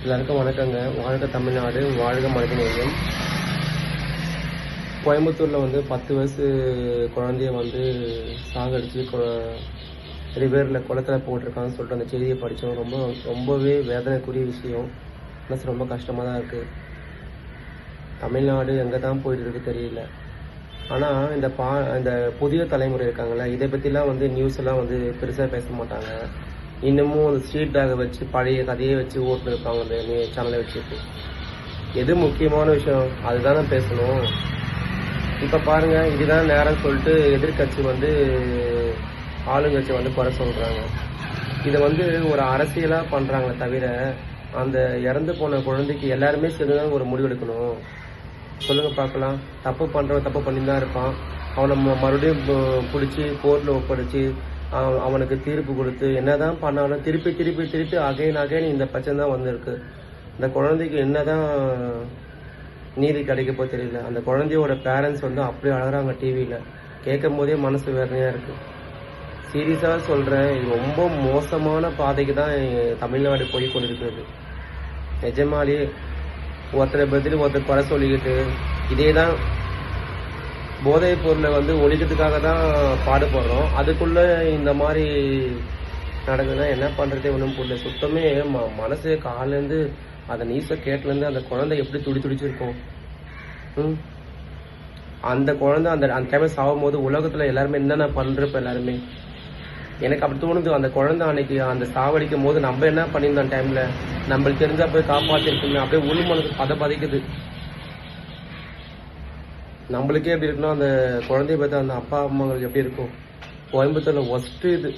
எல்லாருக்கும் வணக்கங்க. வாழ்க தமிழ்நாடு, வாழ்க மனிதநேயம். கோயம்புத்தூரில் வந்து 10 வயசு குழந்தைய வந்து சாகடிச்சு ரிவரில் குளத்தில் போட்டிருக்கான்னு சொல்லிட்டு அந்த செய்தியை படித்தோம். ரொம்பவே வேதனைக்குரிய விஷயம். மனசு ரொம்ப கஷ்டமாக தான் இருக்குது. தமிழ்நாடு எங்கே தான் போயிட்டு இருக்கு தெரியல. ஆனால் இந்த புதிய தலைமுறை இருக்காங்களே, இதை பற்றிலாம் வந்து நியூஸ் எல்லாம் வந்து பெருசாக பேச மாட்டாங்க. இன்னமும் அந்த ஸ்ட்ரீட் டாகை வச்சு பழைய கதையை வச்சு ஓட்டுன்னு இருப்பாங்க அந்த சேனலை வச்சுட்டு. எது முக்கியமான விஷயம் அதுதானே பேசணும். இப்போ பாருங்கள், இதுதான் நேரம் சொல்லிட்டு எதிர்கட்சி வந்து ஆளுங்கட்சி வந்து குறை சொல்கிறாங்க. இதை வந்து ஒரு அரசியலாக பண்ணுறாங்களே தவிர அந்த இறந்து போன குழந்தைக்கு எல்லாருமே சேர்ந்து ஒரு முடிவெடுக்கணும். சொல்லுங்கள் பார்க்கலாம். தப்பு பண்ணுறவன் தப்பு பண்ணி தான் இருப்பான். அவனை மறுபடியும் பிடிச்சி கோர்ட்டில் ஒப்படைச்சி அவனுக்கு தீர்ப்பு கொடுத்து என்னதான் பண்ணாலும் திருப்பி அகைன் இந்த பிரச்சனை தான் வந்திருக்கு. இந்த குழந்தைக்கு என்னதான் நீதி கிடைக்கப்போ தெரியல. அந்த குழந்தையோட பேரண்ட்ஸ் வந்து அப்படியே அழகிறாங்க டிவியில். கேட்கும் போதே மனசு வேதனையாக இருக்குது. சீரியஸாக சொல்கிறேன், இது ரொம்ப மோசமான பாதைக்கு தான் தமிழ்நாடு போய் கொண்டிருக்கிறது. நிஜமாலேயே ஒருத்தரை பதில் ஒருத்தர் குறை சொல்லிக்கிட்டு இதே தான் போதைப் பொருளை வந்து ஒழிக்கிறதுக்காக தான் பாடுபடுறோம். அதுக்குள்ளே இந்த மாதிரி நடக்குதுன்னா என்ன பண்ணுறதே ஒன்றும் புரியல. சுத்தமே மனசு காலேருந்து அந்த நியூஸை கேட்டுலேருந்து அந்த குழந்தை எப்படி துடிச்சிருக்கும். அந்த குழந்தை அந்த டைமில் சாகும் போது உலகத்தில் எல்லாருமே என்னென்ன பண்ணுறப்ப எல்லாருமே எனக்கு அப்படி தோணுது. அந்த குழந்தை அன்னைக்கு அந்த சாவடிக்கும் போது நம்ம என்ன பண்ணியிருந்தோம் அந்த டைமில் நம்மளுக்கு தெரிஞ்சா போய் காப்பாற்றிருக்குங்க. அப்படியே உள் மனசு பதிக்குது. நம்மளுக்கே எப்படி இருக்குன்னா அந்த குழந்தைய பார்த்தா அந்த அப்பா அம்மாங்களுக்கு எப்படி இருக்கும். கோயம்புத்தூரில் ஒஸ்ட்டு இது,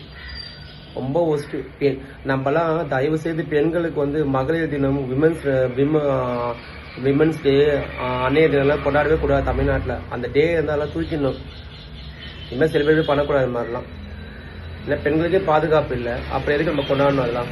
ரொம்ப ஒஸ்ட்டு. நம்மலாம் தயவு செய்து பெண்களுக்கு வந்து மகளிர் தினம், விமன்ஸ் டே, அன்னைய தினம்லாம் கொண்டாடவே கூடாது தமிழ்நாட்டில். அந்த டே இருந்தாலும் தூக்கிடணும். இனிமேல் செலிப்ரேட் பண்ணக்கூடாது. இது மாதிரிலாம் இல்லை, பெண்களுக்கே பாதுகாப்பு இல்லை. அப்புறம் எதுக்கு நம்ம கொண்டாடணும் அதெல்லாம்.